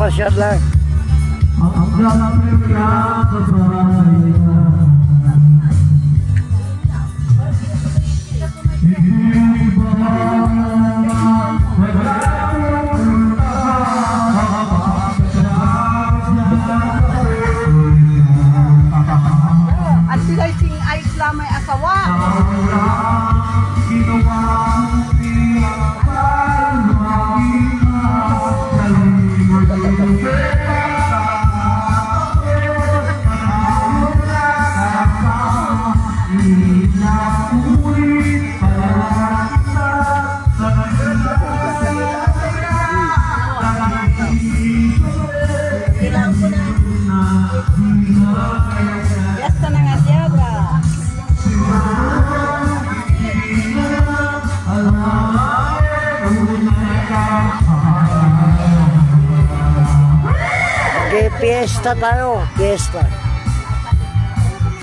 Pasyat lang. At sila sing ayos lang may asawa. Yes, ka na nga siya, bra. Okay, fiesta tayo. Fiesta.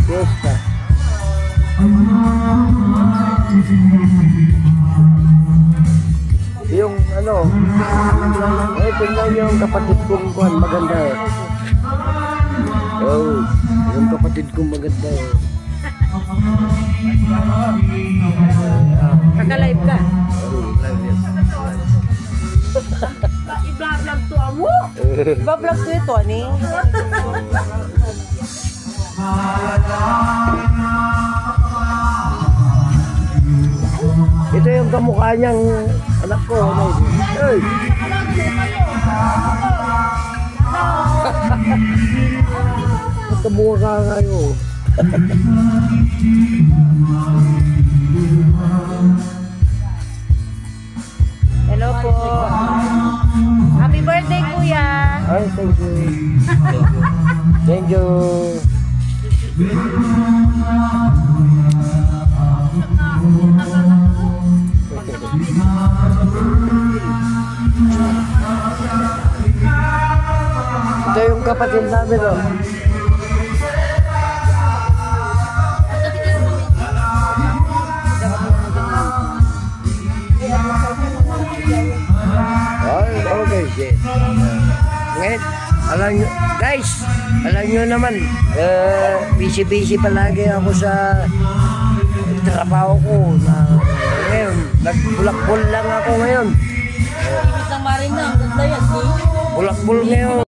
Fiesta. Yung ano, tingnan yung kapatid kong kuhan, maganda eh. Oh, yung kapatid kong maganda eh. Kaka-live ka. Oh, I-vlog to amo. I-vlog to ito, ani. ito yung kamukha niyang anak ko. Hey! Kamukha kayo. Hello po. Happy birthday, kuya. Ay, thank you. Thank you. Ito yung kapatid namin, oh. Ay, okay, shit. Ngayon, alam nyo, guys, alam nyo naman, busy-busy palagi ako sa trabaho ko na ngayon, nagbulakbol lang ako ngayon. Isang maring na, ang ganda yan, Bulakbol ngayon.